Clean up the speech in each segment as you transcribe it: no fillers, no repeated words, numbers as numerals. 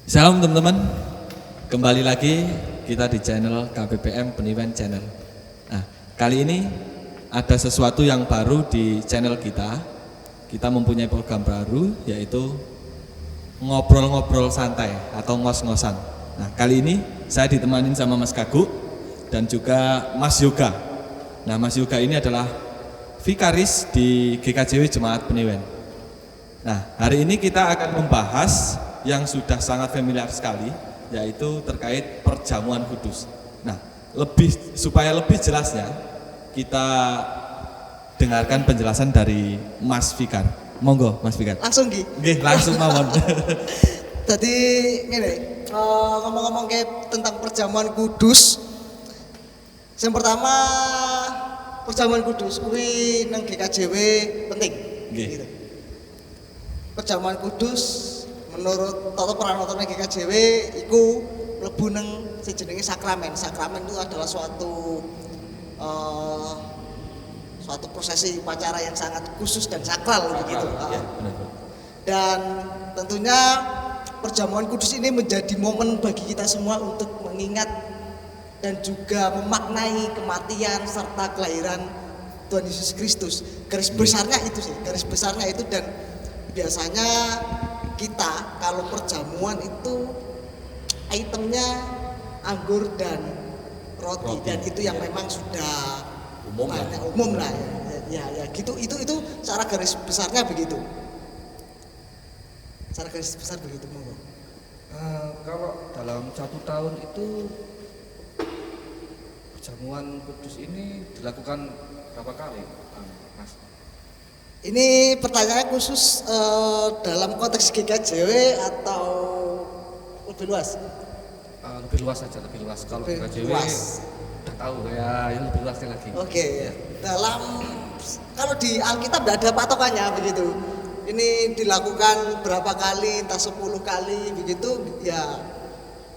Salam teman-teman, kembali lagi kita di channel KBPM Peniwen Channel. Nah, kali ini ada sesuatu yang baru di channel kita. Kita mempunyai program baru yaitu ngobrol-ngobrol santai atau ngos-ngosan. Nah, kali ini saya ditemanin sama Mas Kagu dan juga Mas Yoga. Nah, Mas Yoga ini adalah vikaris di GKJW Jemaat Peniwen. Nah, hari ini kita akan membahas yang sudah sangat familiar sekali, yaitu terkait perjamuan kudus. Nah, supaya lebih jelasnya, kita dengarkan penjelasan dari Mas Fikar. Monggo, Mas Fikar. Langsung Ki. Nggih, langsung mawon. Tadi ngene, ngomong-ngomong tentang perjamuan kudus. Yang pertama, perjamuan kudus kuwi nang GKJW penting. Nggih. Gitu. Perjamuan kudus menurut tata pranata GKJW iku mlebu nang sejenenge sakramen. Sakramen itu adalah suatu prosesi upacara yang sangat khusus dan sakral begitu. Ya, benar. Dan tentunya perjamuan kudus ini menjadi momen bagi kita semua untuk mengingat dan juga memaknai kematian serta kelahiran Tuhan Yesus Kristus. Garis besarnya itu sih, garis besarnya itu. Dan biasanya kita kalau perjamuan itu itemnya anggur dan roti. Dan itu yang memang sudah umum lah ya gitu, itu secara garis besarnya begitu. Secara garis besar begitu. Kalau dalam 1 tahun itu perjamuan kudus ini dilakukan berapa kali, Mas? Ini pertanyaannya khusus dalam konteks GKJW atau lebih luas? Lebih luas saja, lebih luas. Kalau GKJW udah tahu ya, yang lebih luasnya lagi. Oke. Ya. Kalau di Alkitab tidak ada patokannya begitu. Ini dilakukan berapa kali, entah 10 kali begitu ya,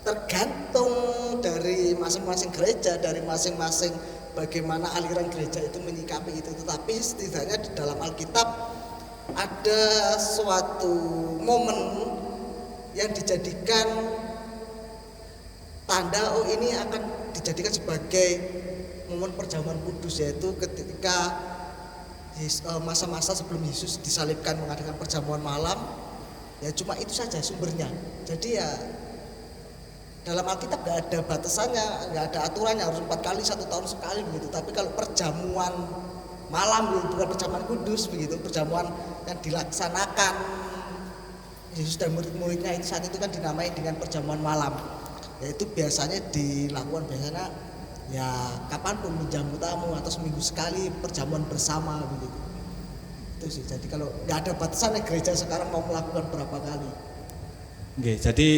tergantung dari masing-masing gereja, dari masing-masing bagaimana aliran gereja itu menyikapi itu. Tetapi setidaknya di dalam Alkitab ada suatu momen yang dijadikan tanda ini akan dijadikan sebagai momen perjamuan kudus, yaitu ketika masa-masa sebelum Yesus disalibkan mengadakan perjamuan malam. Ya cuma itu saja sumbernya. Jadi ya dalam Alkitab nggak ada batasannya, nggak ada aturannya harus 4 kali 1 tahun sekali begitu. Tapi kalau perjamuan malam, bukan perjamuan kudus begitu, perjamuan yang dilaksanakan Yesus dan murid-muridnya itu saat itu kan dinamai dengan perjamuan malam. Yaitu biasanya dilakukan ya kapanpun, menjamu tamu atau seminggu sekali perjamuan bersama begitu. Itu sih. Jadi kalau nggak ada batasannya gereja sekarang mau melakukan berapa kali. Oke, jadi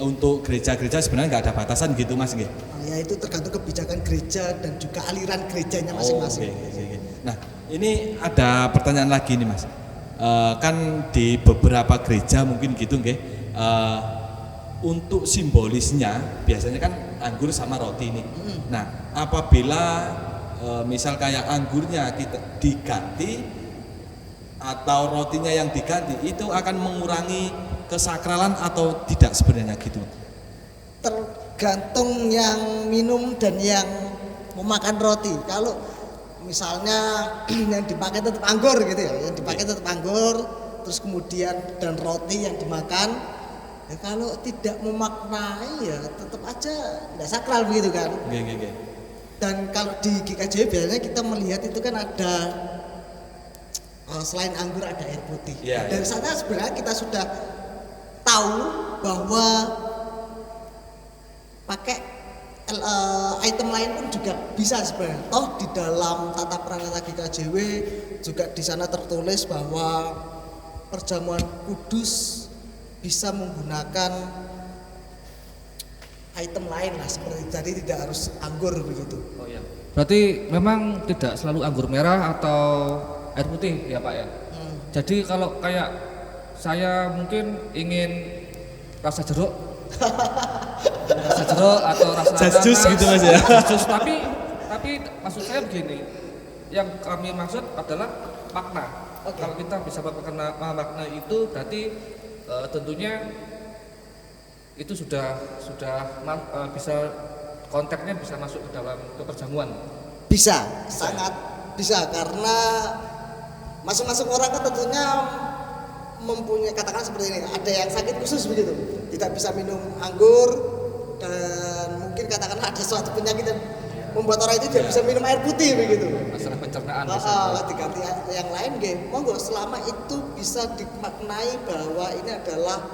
untuk gereja-gereja sebenarnya nggak ada batasan gitu, Mas. Nggih. Ya itu tergantung kebijakan gereja dan juga aliran gerejanya masing-masing. Oke. Nah, ini ada pertanyaan lagi nih, Mas. Kan di beberapa gereja mungkin gitu, nggih. Untuk simbolisnya biasanya kan anggur sama roti ini. Nah, apabila misal kayak anggurnya kita diganti atau rotinya yang diganti, itu akan mengurangi kesakralan atau tidak sebenarnya gitu? Tergantung yang minum dan yang memakan roti. Kalau misalnya yang dipakai tetap anggur gitu ya, yang dipakai tetap anggur, terus kemudian dan roti yang dimakan, ya kalau tidak memaknai ya tetap aja tidak sakral begitu kan. Oke. Dan kalau di GKJW biasanya kita melihat itu kan ada selain anggur ada air putih. Ya, Dari sana sebenarnya kita sudah tahu bahwa pakai item lain pun juga bisa sebenarnya. Toh di dalam tata pranata GKJW juga di sana tertulis bahwa perjamuan kudus bisa menggunakan item lain lah seperti jadi tidak harus anggur begitu. Oh iya. Berarti memang tidak selalu anggur merah atau air putih ya, Pak ya? Jadi kalau kayak saya mungkin ingin rasa jeruk atau rasa jus gitu, Mas ya. Jus, tapi maksud saya begini, yang kami maksud adalah makna. Kalau kita bisa memaknai itu berarti tentunya itu sudah bisa konteksnya bisa masuk ke dalam perjamuan. Bisa, sangat bisa karena masing-masing orang kan tentunya mempunyai, katakan seperti ini, ada yang sakit khusus begitu, tidak bisa minum anggur, dan mungkin katakanlah ada suatu penyakit yang membuat orang itu tidak bisa minum air putih begitu. Masalah pencernaan. Diganti yang lain game, monggo selama itu bisa dimaknai bahwa ini adalah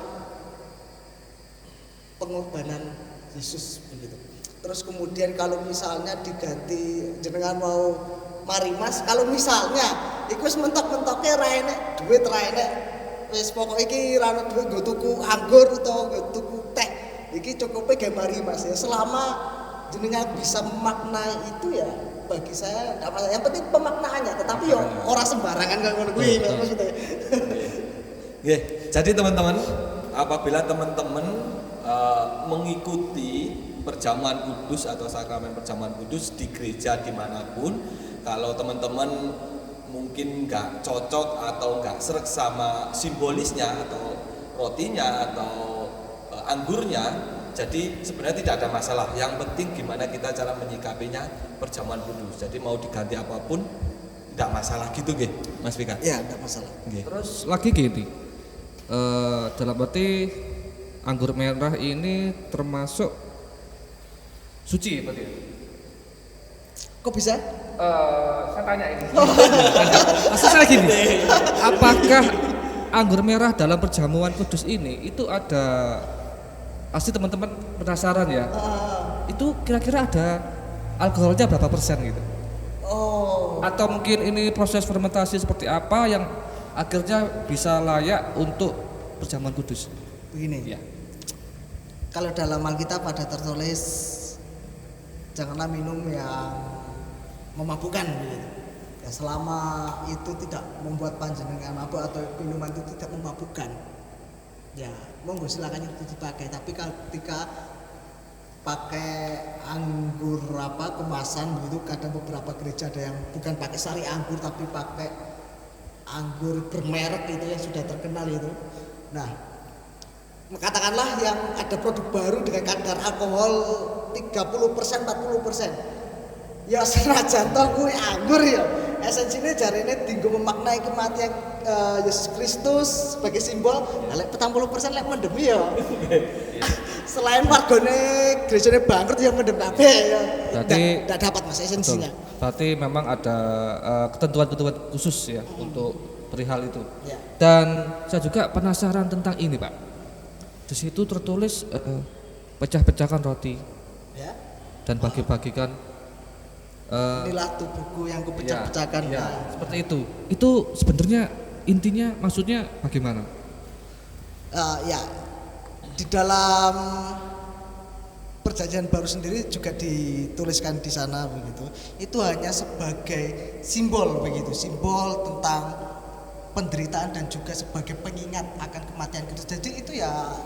pengorbanan Yesus begitu. Terus kemudian kalau misalnya diganti jenengan mau mari mas, kalau misalnya iku wis mentok-mentoknya ra enek duit, ra enek wis pokoke iki ra ono duit nggo tuku anggur utawa nggo tuku teh, iki cukupe gawe mari mas ya. Selama jenengan bisa memaknai itu ya bagi saya enggak masalah. Yang penting pemaknaannya, tetapi yo ora sembarangan kaya ngono kuwi maksudnya. Nggih, jadi teman-teman, apabila teman-teman mengikuti perjamuan kudus atau sakramen perjamuan kudus di gereja dimanapun, kalau teman-teman mungkin nggak cocok atau nggak sreg sama simbolisnya atau rotinya atau anggurnya, jadi sebenarnya tidak ada masalah. Yang penting gimana kita cara menyikapinya perjamuan kudus. Jadi mau diganti apapun tidak masalah gitu, nggih, Mas Vika? Ya, tidak masalah. Nggih. Terus lagi gini, dalam arti anggur merah ini termasuk suci berarti ya? Kok bisa? Saya tanya ini. Maksud saya gini, apakah anggur merah dalam perjamuan kudus ini itu ada, pasti teman-teman penasaran ya, itu kira-kira ada alkoholnya berapa persen gitu? Oh. Atau mungkin ini proses fermentasi seperti apa yang akhirnya bisa layak untuk perjamuan kudus? Begini. Ya. Kalau dalam Alkitab ada tertulis janganlah minum yang memabukkan gitu. Ya, selama itu tidak membuat panjenengan mabuk atau minuman itu tidak memabukkan, ya monggo silakan itu dipakai. Tapi ketika pakai anggur kemasan begitu, kadang beberapa gereja ada yang bukan pakai sari anggur tapi pakai anggur bermerek itu yang sudah terkenal itu. Nah, katakanlah yang ada produk baru dengan kadar alkohol 30%, 40%. Ya senajan toh kuwi anggur ya. Esensinya jarine dienggo memaknai kematian Yesus Kristus sebagai simbol. Lek 40% lek mendem ya. Selain wargane gerejane bangkrut yang mendem kabeh ya. Berarti enggak dapat Mas esensinya. Berarti memang ada ketentuan-ketentuan khusus ya untuk perihal itu. Ya. Dan saya juga penasaran tentang ini, Pak. Di situ tertulis pecah-pecahkan roti Ya. dan bagi-bagikan. Inilah tubuhku yang kupecah-pecahkan. Ya, seperti itu. Itu sebenarnya intinya maksudnya bagaimana? Ya, di dalam perjanjian baru sendiri juga dituliskan di sana begitu. Itu hanya sebagai simbol begitu, simbol tentang penderitaan dan juga sebagai pengingat akan kematian Kristus. Jadi itu ya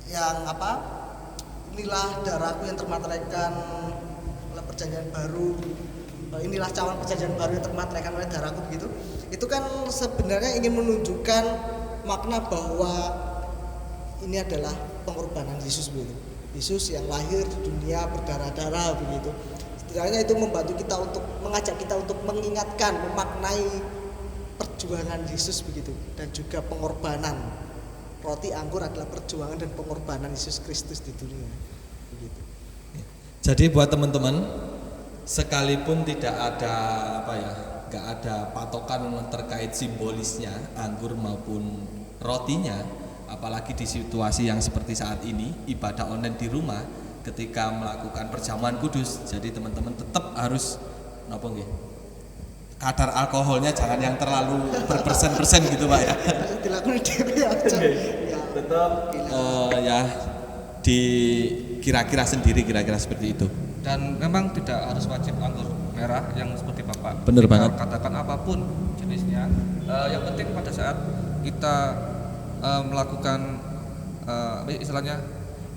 yang inilah darahku yang termateraikan oleh perjanjian baru, inilah cawan perjanjian baru yang termateraikan oleh darahku begitu. Itu kan sebenarnya ingin menunjukkan makna bahwa ini adalah pengorbanan Yesus begitu. Yesus yang lahir di dunia berdarah-darah begitu. Setidaknya itu membantu kita untuk mengajak kita untuk mengingatkan, memaknai perjuangan Yesus begitu, dan juga pengorbanan. Roti anggur adalah perjuangan dan pengorbanan Yesus Kristus di dunia begitu. Jadi buat teman-teman, sekalipun tidak ada nggak ada patokan terkait simbolisnya anggur maupun rotinya, apalagi di situasi yang seperti saat ini, ibadah online di rumah, ketika melakukan perjamuan kudus, jadi teman-teman tetap harus kadar alkoholnya jangan yang terlalu berpersen-persen gitu Pak ya. Dilakukan DP aja. Ya. Tetap ya di kira-kira sendiri kira-kira seperti itu. Dan memang tidak harus wajib anggur merah yang seperti Bapak. Bener Kita banget. katakan apapun jenisnya. Yang penting pada saat kita melakukan istilahnya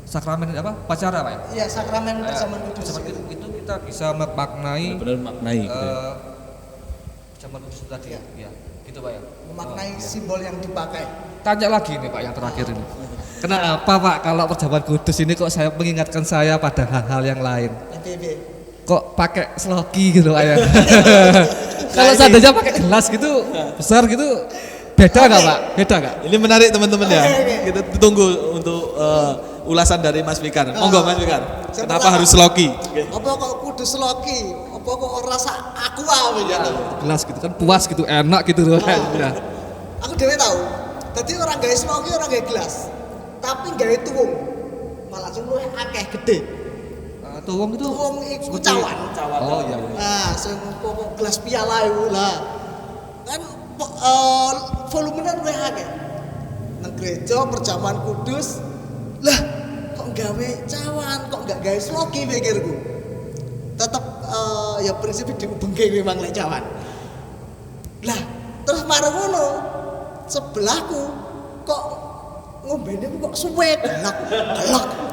sakramen pacara Pak ya. Iya, sakramen perjamuan kudus. Seperti itu kita bisa memaknai Benar maknai gitu. perjamuan kudus tadi. Ya. Ya, gitu Pak ya. Memaknai Ya. simbol yang dipakai. Tanya lagi nih Pak yang terakhir ini. Kenapa Pak kalau perjamuan kudus ini kok saya mengingatkan saya pada hal-hal yang lain? PBB. Kok pakai sloki gitu Pak ya? Kalau seandainya pakai gelas gitu besar gitu beda nggak Pak? Beda nggak? Ini menarik teman-teman ya. Oke. Kita tunggu untuk ulasan dari Mas Fikar. Monggo Mas Fikar. Kenapa harus loki? Apa kok kudu sloki? Apa kok rasa aqua begitu? Gelas gitu kan puas gitu enak gitu loh. Ya. Aku dhewe tahu. Jadi orang gawe sloki orang gawe gelas. Tapi gawe tuwung. Malah sing luwih akeh gede. Tuwung itu Tuwung iku seperti- cawan. Oh iya. Iya. Nah, sing kok gelas piala iku lah. Kan volumenya luwih akeh. Nang gereja perjamuan kudus. Lah, kok gawe cawan, kok enggak gawe sloki pikirku. Tetep ya prinsipnya diubengke memang lek cawan. Lah, terus marang ngono sebelahku kok ngombene kok suwe gelak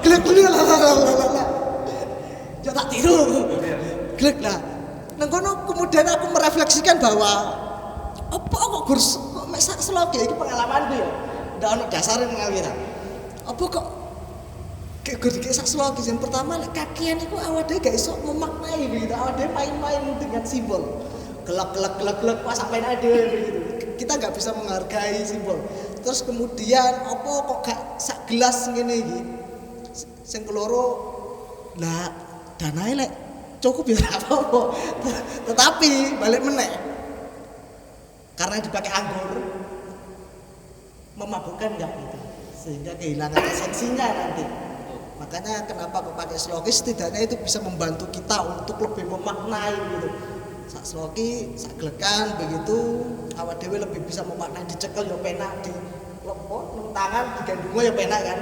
gelak lah. Ya tak tiru. Gelak lah. Nang kono kemudian aku merefleksikan bahwa apa kok gurus kok mek sak sloki iki pengalamanku ya. Ndak ono dasare ngawira. Apa kok kayak gue sak sloki yang pertama lek kakian iku awake gak iso memaknai begitu. Awake main-main dengan simbol. Gelak pas sampai ada begitu. Kita nggak bisa menghargai simbol. Terus kemudian apa kok gak sak gelas ngene iki. Sing keloro lah danae lek cukup ya apa-apa. Tetapi balik meneh. Karena dipakai anggur memabukkan enggak gitu. Sehingga kehilangan esensinya nanti. Makanya kenapa kok pakai sloki setidaknya itu bisa membantu kita untuk lebih memaknai gitu. Sak sloki, sak gelekan begitu awak dhewe lebih bisa memaknai dicekel ya penak di lepot, nang tangan digandungo ya penak kan.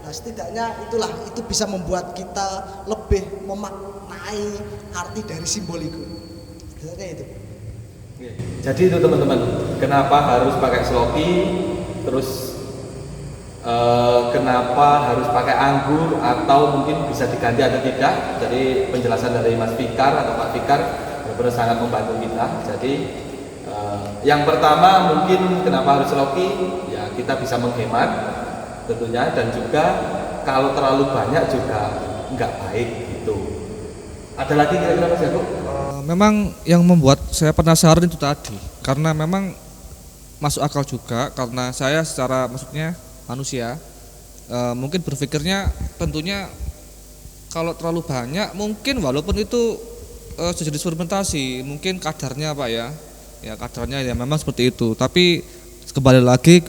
Nah, setidaknya itulah itu bisa membuat kita lebih memaknai arti dari simbol itu. Setidaknya itu. Jadi itu teman-teman, kenapa harus pakai sloki, terus kenapa harus pakai anggur atau mungkin bisa diganti atau tidak. Jadi penjelasan dari Mas Fikar atau Pak Fikar benar-benar sangat membantu kita. Jadi yang pertama mungkin kenapa harus sloki, ya kita bisa menghemat tentunya, dan juga kalau terlalu banyak juga nggak baik gitu. Ada lagi kira-kira Mas Jago? Memang yang membuat saya penasaran itu tadi karena memang masuk akal juga karena saya secara maksudnya manusia mungkin berpikirnya tentunya kalau terlalu banyak mungkin walaupun itu sejenis fermentasi mungkin kadarnya Pak ya kadarnya ya memang seperti itu, tapi kembali lagi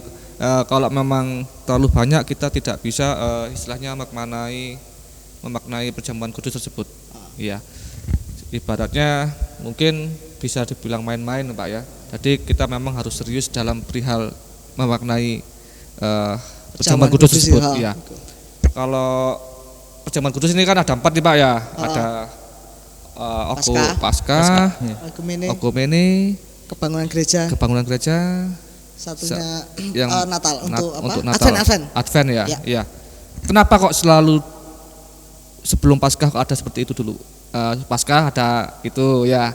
kalau memang terlalu banyak kita tidak bisa istilahnya memaknai perjamuan kudus tersebut ya. Ibaratnya mungkin bisa dibilang main-main Pak ya. Jadi kita memang harus serius dalam perihal memaknai perjamuan kudus tersebut ya. Kalau perjamuan kudus ini kan ada 4 nih Pak ya. Ada Paskah, Okumene, kebangunan gereja, satunya yang Natal untuk Advent ya. Iya. Kenapa kok selalu sebelum Paskah kok ada seperti itu dulu? Paskah ada itu ya,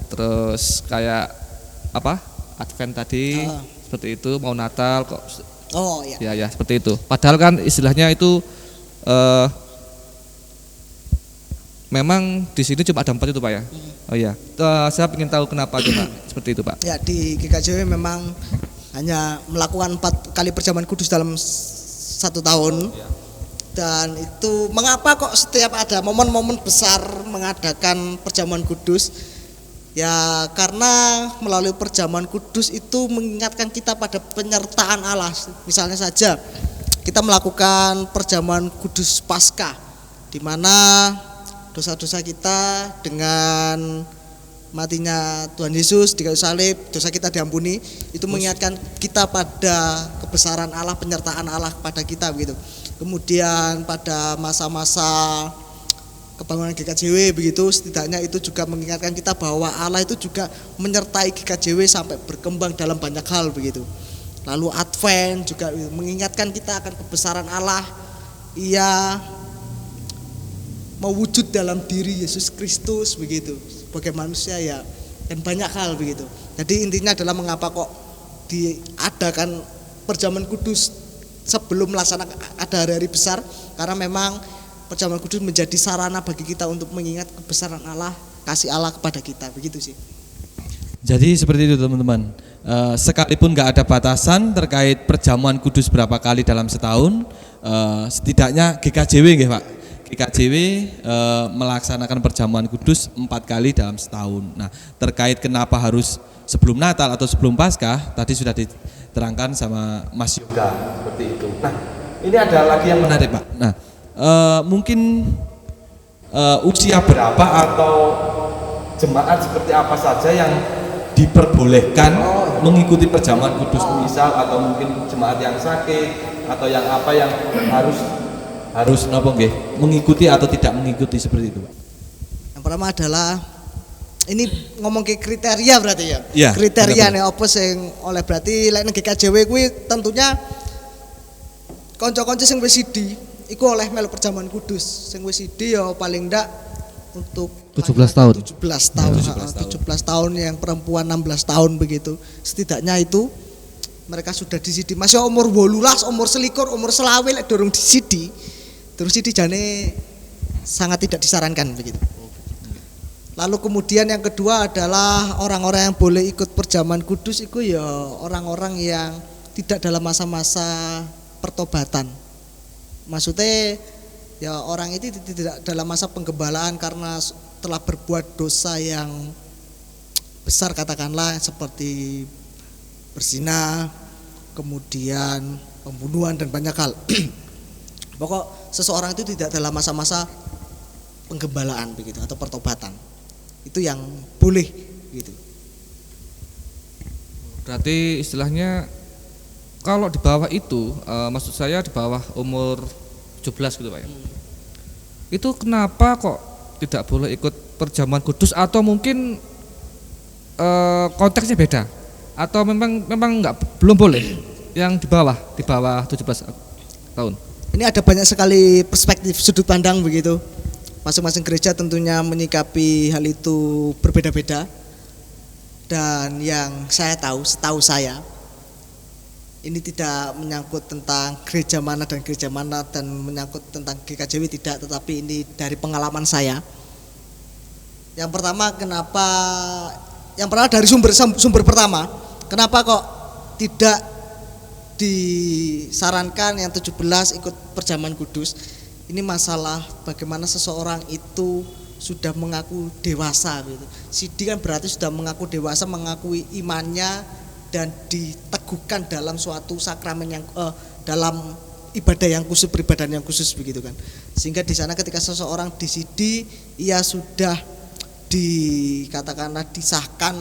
terus kayak apa Advent tadi seperti itu, mau Natal kok ya seperti itu, padahal kan istilahnya itu memang di sini cuma ada 4 itu Pak ya. Oh ya, saya ingin tahu kenapa itu Pak seperti itu Pak. Ya di GKJW memang hanya melakukan 4 kali perjamuan kudus dalam 1 tahun. Dan itu mengapa kok setiap ada momen-momen besar mengadakan perjamuan kudus? Ya karena melalui perjamuan kudus itu mengingatkan kita pada penyertaan Allah. Misalnya saja kita melakukan perjamuan kudus Paskah, di mana dosa-dosa kita dengan matinya Tuhan Yesus di kayu salib, dosa kita diampuni. Itu mengingatkan kita pada kebesaran Allah, penyertaan Allah kepada kita begitu. Kemudian pada masa-masa kebangunan GKJW begitu, setidaknya itu juga mengingatkan kita bahwa Allah itu juga menyertai GKJW sampai berkembang dalam banyak hal begitu. Lalu Advent juga mengingatkan kita akan kebesaran Allah. Ia mewujud dalam diri Yesus Kristus begitu sebagai manusia ya, dan banyak hal begitu. Jadi intinya adalah mengapa kok diadakan perjamuan kudus sebelum melaksanakan ada hari-hari besar, karena memang perjamuan kudus menjadi sarana bagi kita untuk mengingat kebesaran Allah, kasih Allah kepada kita, begitu sih. Jadi seperti itu teman-teman. Sekalipun nggak ada batasan terkait perjamuan kudus berapa kali dalam setahun, setidaknya GKJW nggih Pak. GKJW melaksanakan perjamuan kudus 4 kali dalam setahun. Nah, terkait kenapa harus sebelum Natal atau sebelum Paskah tadi sudah diterangkan sama Mas Yoga seperti itu. Nah, ini ada lagi yang menarik Pak. Nah, mungkin usia berapa atau jemaat seperti apa saja yang diperbolehkan mengikuti perjamuan kudus, misal atau mungkin jemaat yang sakit atau yang apa yang harus napa nggih mengikuti atau tidak mengikuti seperti itu Pak. Yang pertama adalah ini ngomong ke kriteria berarti ya. Ya, kriteria nih apa sing oleh berarti lek nang GKJW kuwi tentunya kanca-kanca sing wis sidi iku oleh melu perjamuan kudus. Sing wis sidi ya paling ndak untuk 17 tahun. 17 tahun. 17 tahun yang perempuan 16 tahun begitu. Setidaknya itu mereka sudah disidi. Masih umur 18, umur 21, umur 20 lek dorong disidi. Terus sidi jane sangat tidak disarankan begitu. Lalu kemudian yang kedua adalah orang-orang yang boleh ikut perjamuan kudus itu ya orang-orang yang tidak dalam masa-masa pertobatan. Maksudnya ya orang itu tidak dalam masa penggembalaan karena telah berbuat dosa yang besar, katakanlah seperti berzina, kemudian pembunuhan dan banyak hal. Pokok seseorang itu tidak dalam masa-masa penggembalaan begitu atau pertobatan. Itu yang boleh gitu. Berarti istilahnya kalau di bawah itu maksud saya di bawah umur 17 gitu Pak ya. Itu kenapa kok tidak boleh ikut perjamuan kudus atau mungkin konteksnya beda atau memang belum boleh yang di bawah 17 tahun. Ini ada banyak sekali perspektif sudut pandang begitu. Masing-masing gereja tentunya menyikapi hal itu berbeda-beda. Dan yang saya tahu, setahu saya, ini tidak menyangkut tentang gereja mana dan menyangkut tentang GKJW tidak, tetapi ini dari pengalaman saya. Yang pertama dari sumber pertama, kenapa kok tidak disarankan yang 17 ikut perjamuan kudus? Ini masalah bagaimana seseorang itu sudah mengaku dewasa gitu. Sidi kan berarti sudah mengaku dewasa, mengakui imannya dan diteguhkan dalam suatu sakramen yang dalam ibadah yang khusus, peribadahan yang khusus begitu kan. Sehingga di sana ketika seseorang disidi, ia sudah dikatakanlah disahkan,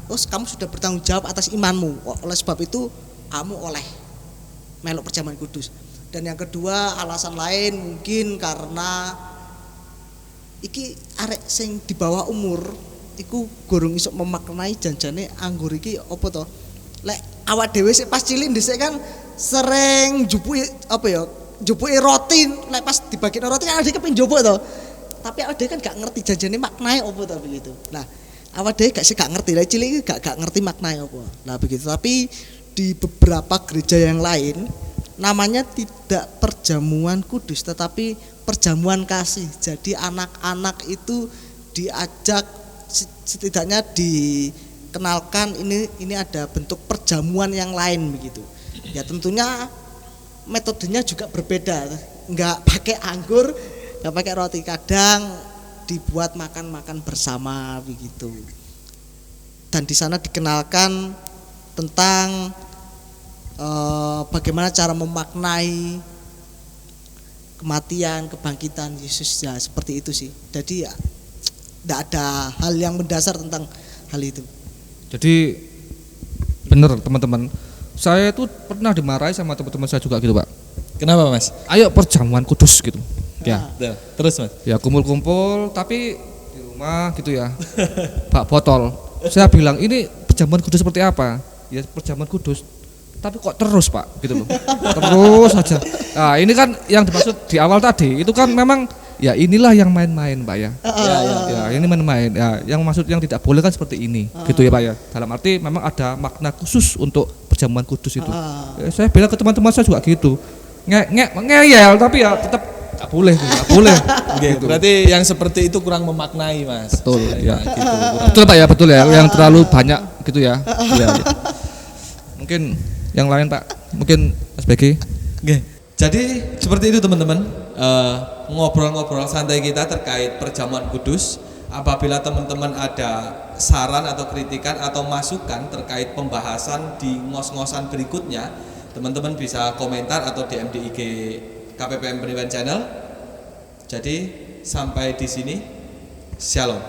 oh kamu sudah bertanggung jawab atas imanmu. Oleh sebab itu kamu oleh melok perjamuan kudus. Dan yang kedua alasan lain mungkin karena iki arek sing di bawah umur iku gorong iso memaknai janjane anggur iki apa to. Lek awak dhewe sik pas cilik dhisik kan sering jupuki apa ya, jupuki roti, lek pas dibagine roti kan adek kepengin njupuk to. Tapi awak dhewe kan gak ngerti janjane maknae apa to begitu. Nah, awak dhewe gak ngerti, lek cilik gak ngerti maknae apa. Nah, begitu. Tapi di beberapa gereja yang lain namanya tidak perjamuan kudus tetapi perjamuan kasih. Jadi anak-anak itu diajak, setidaknya dikenalkan ini ada bentuk perjamuan yang lain begitu. Ya tentunya metodenya juga berbeda. Enggak pakai anggur, enggak pakai roti, kadang dibuat makan-makan bersama begitu. Dan di sana dikenalkan tentang bagaimana cara memaknai kematian, kebangkitan Yesus, ya seperti itu sih. Jadi ya tidak ada hal yang mendasar tentang hal itu. Jadi benar teman-teman, saya itu pernah dimarahi sama teman-teman saya juga gitu Pak. Kenapa Mas? Ayo perjamuan kudus gitu. Ya. Terus Mas? Ya kumpul-kumpul tapi di rumah gitu ya. Bak botol. Saya bilang ini perjamuan kudus seperti apa? Ya perjamuan kudus. Tapi kok terus Pak gitu loh. Terus aja. Nah, ini kan yang dimaksud di awal tadi itu kan memang ya inilah yang main-main Pak ya. Ya, ini main-main. Ya, yang maksud yang tidak boleh kan seperti ini. Gitu ya Pak ya. Dalam arti memang ada makna khusus untuk perjamuan kudus itu. Saya bilang ke teman-teman saya juga gitu. Ngeyel tapi ya tetap nggak boleh. Oke, Gitu. berarti yang seperti itu kurang memaknai, Mas. Betul, Ya, ya. gitu, kurang. Betul Pak ya, betul ya. Yang terlalu banyak gitu ya. Iya, iya. Mungkin yang lain Pak, mungkin Mas Begi. Oke. Jadi seperti itu teman-teman, ngobrol-ngobrol santai kita terkait perjamuan kudus. Apabila teman-teman ada saran atau kritikan atau masukan terkait pembahasan di ngos-ngosan berikutnya, teman-teman bisa komentar atau DM di IG KPPM Peniwen Channel. Jadi sampai di sini, Shalom.